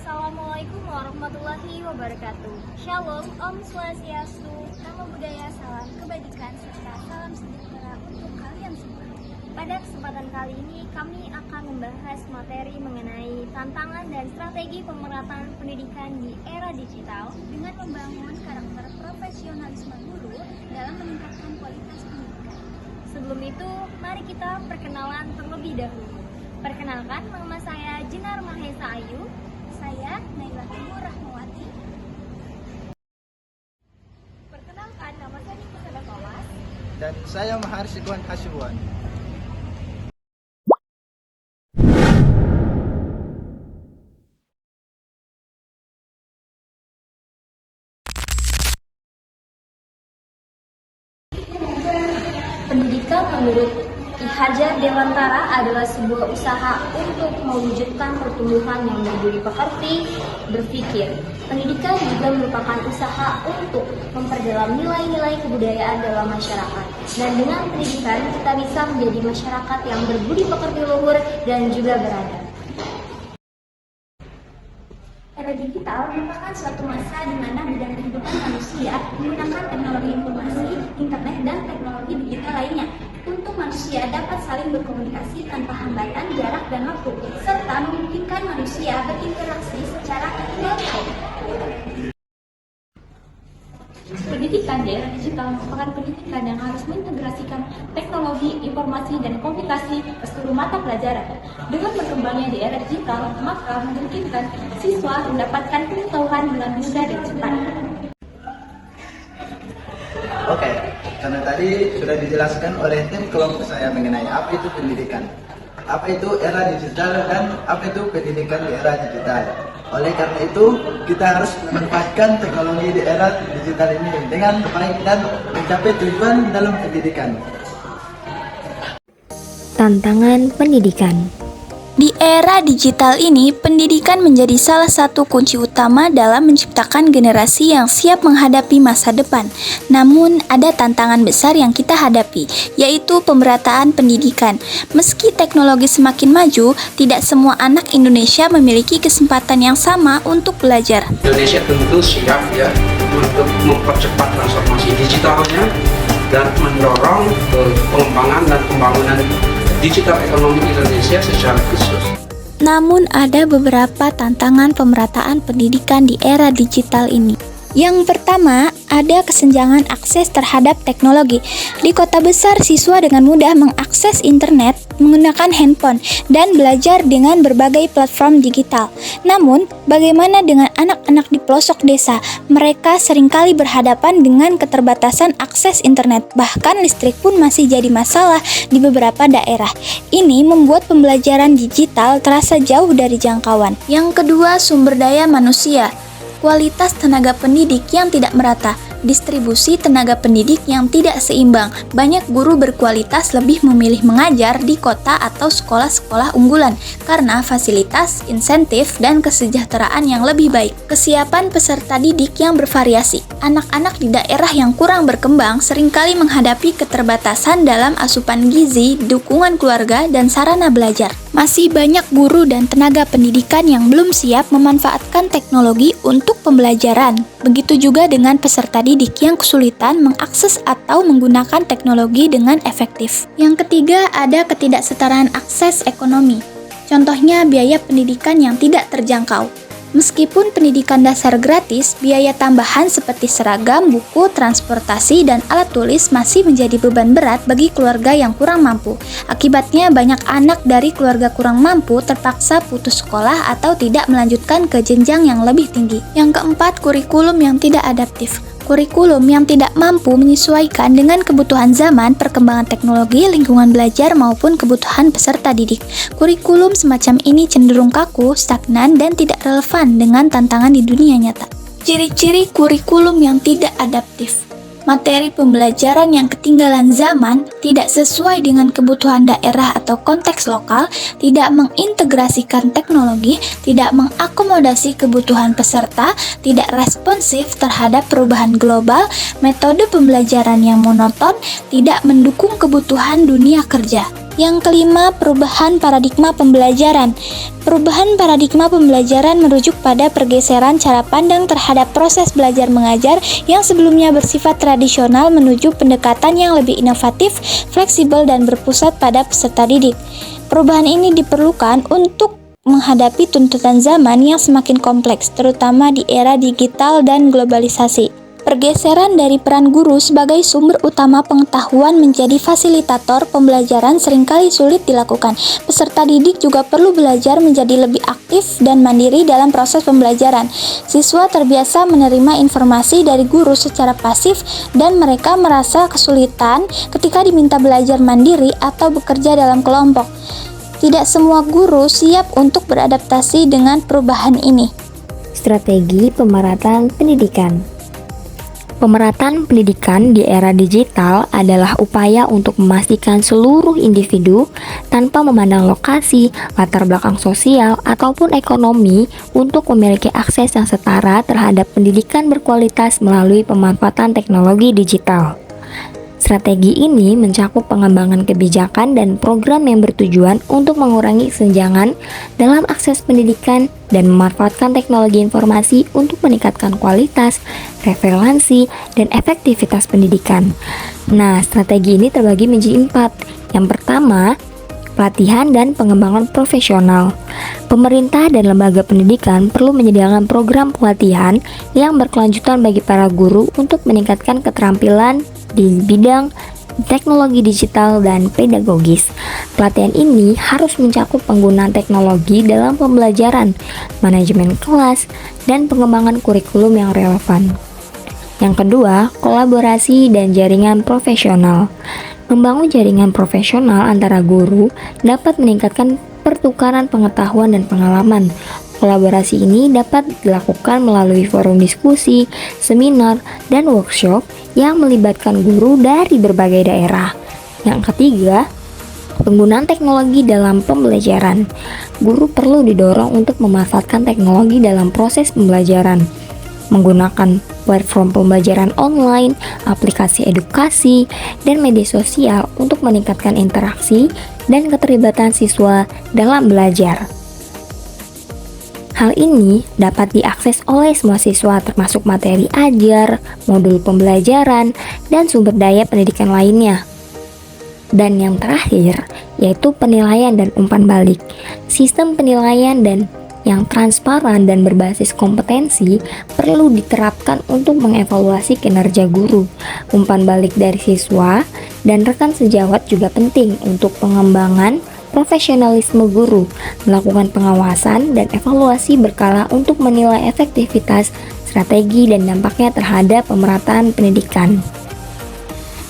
Assalamualaikum warahmatullahi wabarakatuh. Shalom, Om Swastiastu, Namo Buddhaya, salam kebajikan, serta salam sejahtera untuk kalian semua. Pada kesempatan kali ini kami akan membahas materi mengenai tantangan dan strategi pemerataan pendidikan di era digital dengan membangun karakter profesionalisme guru dalam meningkatkan kualitas pendidikan. Sebelum itu, mari kita perkenalan terlebih dahulu. Perkenalkan, nama saya Jenar Mahesa Ayu. Saya Naila Timur Rahmawati. Perkenalkan, nama saya Nikusada Fawas. Dan saya Mahar Sikuan Hasibuan. Pendidikan menurut Ki Hajar Dewantara adalah sebuah usaha untuk mewujudkan pertumbuhan yang berbudi pekerti, berpikir. Pendidikan juga merupakan usaha untuk memperdalam nilai-nilai kebudayaan dalam masyarakat. Dan dengan pendidikan kita bisa menjadi masyarakat yang berbudi pekerti luhur dan juga beradab. Era digital merupakan suatu masa di mana bidang kehidupan manusia menggunakan teknologi informasi, internet, dan teknologi digital lainnya untuk manusia dapat saling berkomunikasi tanpa hambatan jarak dan waktu, serta memungkinkan manusia berinteraksi secara langsung. Pendidikan di era digital merupakan pendidikan yang harus mengintegrasikan teknologi, informasi, dan komunikasi ke seluruh mata pelajaran. Dengan berkembangnya di era digital, maka memungkinkan siswa mendapatkan pengetahuan dengan mudah dan cepat. Oke, karena tadi sudah dijelaskan oleh tim kelompok saya mengenai apa itu pendidikan, apa itu era digital, dan apa itu pendidikan di era digital. Oleh karena itu, kita harus memanfaatkan teknologi di era digital ini dengan baik dan mencapai tujuan dalam pendidikan. Tantangan pendidikan. Di era digital ini, pendidikan menjadi salah satu kunci utama dalam menciptakan generasi yang siap menghadapi masa depan. Namun, ada tantangan besar yang kita hadapi, yaitu pemerataan pendidikan. Meski teknologi semakin maju, tidak semua anak Indonesia memiliki kesempatan yang sama untuk belajar. Indonesia tentu siap ya untuk mempercepat transformasi digitalnya dan mendorong pengembangan dan pembangunan digital ekonomi Indonesia secara khusus. Namun ada beberapa tantangan pemerataan pendidikan di era digital ini. Yang pertama, ada kesenjangan akses terhadap teknologi. Di kota besar, siswa dengan mudah mengakses internet, menggunakan handphone, dan belajar dengan berbagai platform digital. Namun, bagaimana dengan anak-anak di pelosok desa? Mereka seringkali berhadapan dengan keterbatasan akses internet, bahkan listrik pun masih jadi masalah di beberapa daerah. Ini membuat pembelajaran digital terasa jauh dari jangkauan. Yang kedua, sumber daya manusia. Kualitas tenaga pendidik yang tidak merata, distribusi tenaga pendidik yang tidak seimbang. Banyak guru berkualitas lebih memilih mengajar di kota atau sekolah-sekolah unggulan karena fasilitas, insentif, dan kesejahteraan yang lebih baik. Kesiapan peserta didik yang bervariasi. Anak-anak di daerah yang kurang berkembang seringkali menghadapi keterbatasan dalam asupan gizi, dukungan keluarga, dan sarana belajar. Masih banyak guru dan tenaga pendidikan yang belum siap memanfaatkan teknologi untuk pembelajaran. Begitu juga dengan peserta didik yang kesulitan mengakses atau menggunakan teknologi dengan efektif. Yang ketiga, ada ketidaksetaraan akses ekonomi. Contohnya biaya pendidikan yang tidak terjangkau. Meskipun pendidikan dasar gratis, biaya tambahan seperti seragam, buku, transportasi, dan alat tulis masih menjadi beban berat bagi keluarga yang kurang mampu. Akibatnya, banyak anak dari keluarga kurang mampu terpaksa putus sekolah atau tidak melanjutkan ke jenjang yang lebih tinggi. Yang keempat, kurikulum yang tidak adaptif. Kurikulum yang tidak mampu menyesuaikan dengan kebutuhan zaman, perkembangan teknologi, lingkungan belajar, maupun kebutuhan peserta didik. Kurikulum semacam ini cenderung kaku, stagnan, dan tidak relevan dengan tantangan di dunia nyata. Ciri-ciri kurikulum yang tidak adaptif. Materi pembelajaran yang ketinggalan zaman, tidak sesuai dengan kebutuhan daerah atau konteks lokal, tidak mengintegrasikan teknologi, tidak mengakomodasi kebutuhan peserta, tidak responsif terhadap perubahan global, metode pembelajaran yang monoton, tidak mendukung kebutuhan dunia kerja. Yang kelima, perubahan paradigma pembelajaran. Perubahan paradigma pembelajaran merujuk pada pergeseran cara pandang terhadap proses belajar mengajar yang sebelumnya bersifat tradisional menuju pendekatan yang lebih inovatif, fleksibel, dan berpusat pada peserta didik. Perubahan ini diperlukan untuk menghadapi tuntutan zaman yang semakin kompleks, terutama di era digital dan globalisasi. Pergeseran dari peran guru sebagai sumber utama pengetahuan menjadi fasilitator pembelajaran seringkali sulit dilakukan. Peserta didik juga perlu belajar menjadi lebih aktif dan mandiri dalam proses pembelajaran. Siswa terbiasa menerima informasi dari guru secara pasif dan mereka merasa kesulitan ketika diminta belajar mandiri atau bekerja dalam kelompok. Tidak semua guru siap untuk beradaptasi dengan perubahan ini. Strategi pemerataan pendidikan. Pemerataan pendidikan di era digital adalah upaya untuk memastikan seluruh individu tanpa memandang lokasi, latar belakang sosial, ataupun ekonomi untuk memiliki akses yang setara terhadap pendidikan berkualitas melalui pemanfaatan teknologi digital. Strategi ini mencakup pengembangan kebijakan dan program yang bertujuan untuk mengurangi kesenjangan dalam akses pendidikan dan memanfaatkan teknologi informasi untuk meningkatkan kualitas, relevansi, dan efektivitas pendidikan. Nah, strategi ini terbagi menjadi 4. Yang pertama, pelatihan dan pengembangan profesional. Pemerintah dan lembaga pendidikan perlu menyediakan program pelatihan yang berkelanjutan bagi para guru untuk meningkatkan keterampilan di bidang teknologi digital dan pedagogis. Pelatihan ini harus mencakup penggunaan teknologi dalam pembelajaran, manajemen kelas, dan pengembangan kurikulum yang relevan. Yang kedua, kolaborasi dan jaringan profesional. Membangun jaringan profesional antara guru dapat meningkatkan pertukaran pengetahuan dan pengalaman. Kolaborasi ini dapat dilakukan melalui forum diskusi, seminar, dan workshop yang melibatkan guru dari berbagai daerah. Yang ketiga, penggunaan teknologi dalam pembelajaran. Guru perlu didorong untuk memanfaatkan teknologi dalam proses pembelajaran, menggunakan platform pembelajaran online, aplikasi edukasi, dan media sosial untuk meningkatkan interaksi dan keterlibatan siswa dalam belajar. Hal ini dapat diakses oleh semua siswa termasuk materi ajar, modul pembelajaran, dan sumber daya pendidikan lainnya. Dan yang terakhir, yaitu penilaian dan umpan balik. Sistem penilaian dan yang transparan dan berbasis kompetensi perlu diterapkan untuk mengevaluasi kinerja guru. Umpan balik dari siswa dan rekan sejawat juga penting untuk pengembangan profesionalisme guru, melakukan pengawasan dan evaluasi berkala untuk menilai efektivitas, strategi, dan dampaknya terhadap pemerataan pendidikan.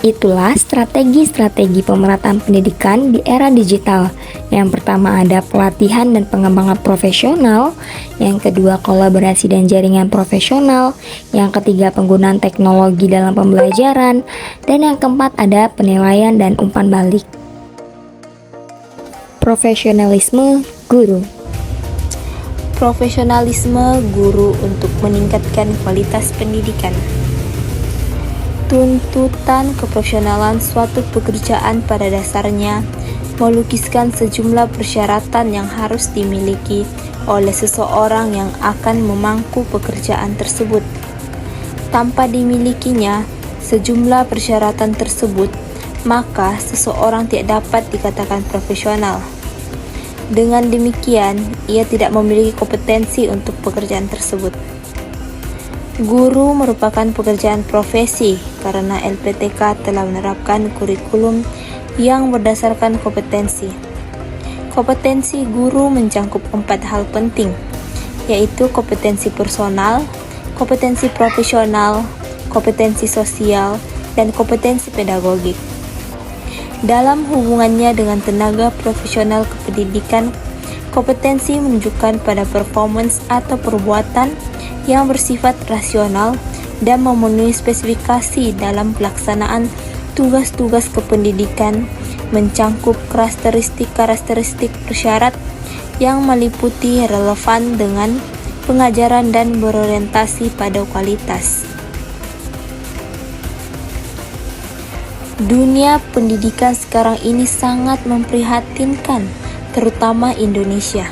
Itulah strategi-strategi pemerataan pendidikan di era digital. Yang pertama ada pelatihan dan pengembangan profesional, yang kedua kolaborasi dan jaringan profesional, yang ketiga penggunaan teknologi dalam pembelajaran, dan yang keempat ada penilaian dan umpan balik. Profesionalisme guru. Profesionalisme guru untuk meningkatkan kualitas pendidikan. Tuntutan keprofesionalan suatu pekerjaan pada dasarnya melukiskan sejumlah persyaratan yang harus dimiliki oleh seseorang yang akan memangku pekerjaan tersebut. Tanpa dimilikinya sejumlah persyaratan tersebut, maka seseorang tidak dapat dikatakan profesional. Dengan demikian, ia tidak memiliki kompetensi untuk pekerjaan tersebut. Guru merupakan pekerjaan profesi karena LPTK telah menerapkan kurikulum yang berdasarkan kompetensi. Kompetensi guru mencakup 4 hal penting, yaitu kompetensi personal, kompetensi profesional, kompetensi sosial, dan kompetensi pedagogik. Dalam hubungannya dengan tenaga profesional kependidikan, kompetensi menunjukkan pada performance atau perbuatan yang bersifat rasional dan memenuhi spesifikasi dalam pelaksanaan tugas-tugas kependidikan, mencakup karakteristik persyarat yang meliputi relevan dengan pengajaran dan berorientasi pada kualitas. Dunia pendidikan sekarang ini sangat memprihatinkan, terutama Indonesia.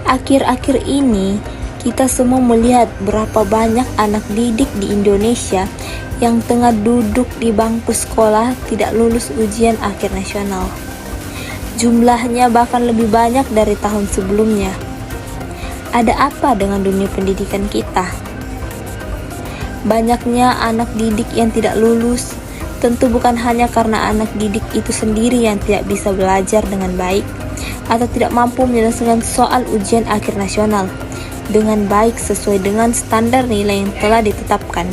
Akhir-akhir ini, kita semua melihat berapa banyak anak didik di Indonesia yang tengah duduk di bangku sekolah tidak lulus ujian akhir nasional. Jumlahnya bahkan lebih banyak dari tahun sebelumnya. Ada apa dengan dunia pendidikan kita? Banyaknya anak didik yang tidak lulus tentu bukan hanya karena anak didik itu sendiri yang tidak bisa belajar dengan baik atau tidak mampu menyelesaikan soal ujian akhir nasional dengan baik sesuai dengan standar nilai yang telah ditetapkan.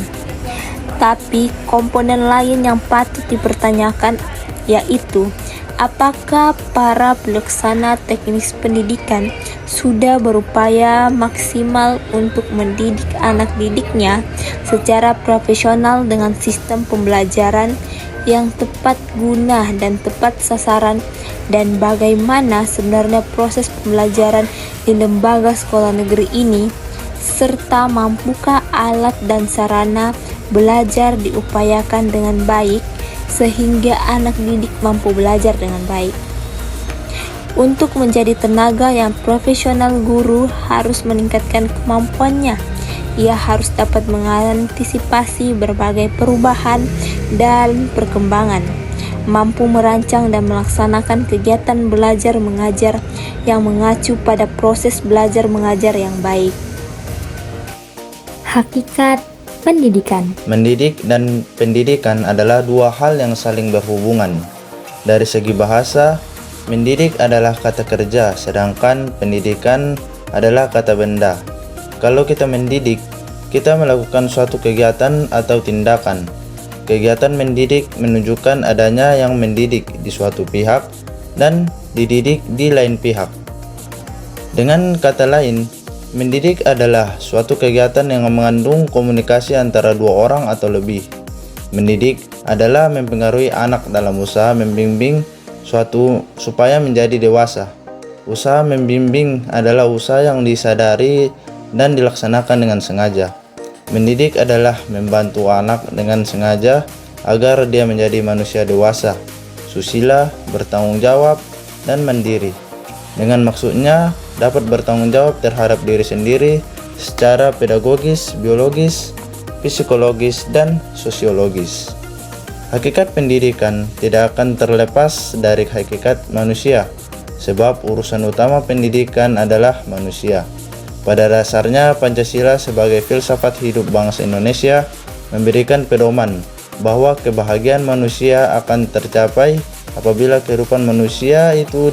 Tapi komponen lain yang patut dipertanyakan yaitu apakah para pelaksana teknis pendidikan sudah berupaya maksimal untuk mendidik anak didiknya secara profesional dengan sistem pembelajaran yang tepat guna dan tepat sasaran, dan bagaimana sebenarnya proses pembelajaran di lembaga sekolah negeri ini, serta mampukah alat dan sarana belajar diupayakan dengan baik sehingga anak didik mampu belajar dengan baik. Untuk menjadi tenaga yang profesional, guru harus meningkatkan kemampuannya. Ia harus dapat mengantisipasi berbagai perubahan dan perkembangan, mampu merancang dan melaksanakan kegiatan belajar mengajar yang mengacu pada proses belajar mengajar yang baik. Hakikat pendidikan. Mendidik dan pendidikan adalah dua hal yang saling berhubungan. Dari segi bahasa, mendidik adalah kata kerja, sedangkan pendidikan adalah kata benda. Kalau kita mendidik, kita melakukan suatu kegiatan atau tindakan. Kegiatan mendidik menunjukkan adanya yang mendidik di suatu pihak dan dididik di lain pihak. Dengan kata lain, mendidik adalah suatu kegiatan yang mengandung komunikasi antara dua orang atau lebih. Mendidik adalah mempengaruhi anak dalam usaha membimbing suatu supaya menjadi dewasa. Usaha membimbing adalah usaha yang disadari dan dilaksanakan dengan sengaja. Mendidik adalah membantu anak dengan sengaja agar dia menjadi manusia dewasa, susila, bertanggung jawab, dan mandiri. Dengan maksudnya dapat bertanggung jawab terhadap diri sendiri secara pedagogis, biologis, psikologis, dan sosiologis. Hakikat pendidikan tidak akan terlepas dari hakikat manusia, sebab urusan utama pendidikan adalah manusia. Pada dasarnya, Pancasila sebagai filsafat hidup bangsa Indonesia memberikan pedoman bahwa kebahagiaan manusia akan tercapai apabila kehidupan manusia itu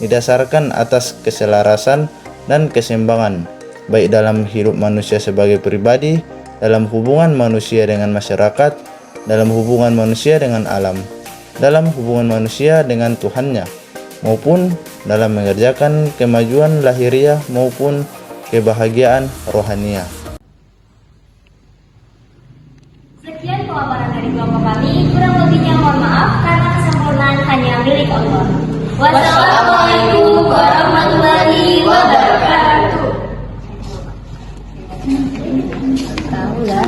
didasarkan atas keselarasan dan keseimbangan, baik dalam hidup manusia sebagai pribadi, dalam hubungan manusia dengan masyarakat, dalam hubungan manusia dengan alam, dalam hubungan manusia dengan Tuhannya, maupun dalam mengerjakan kemajuan lahiriah maupun kebahagiaan rohaniah. Sekian pemaparan dari kelompok kami, kurang lebihnya mohon maaf karena kesempurnaan hanya milik Allah. Wassalamualaikum warahmatullahi wabarakatuh. Tahu lah.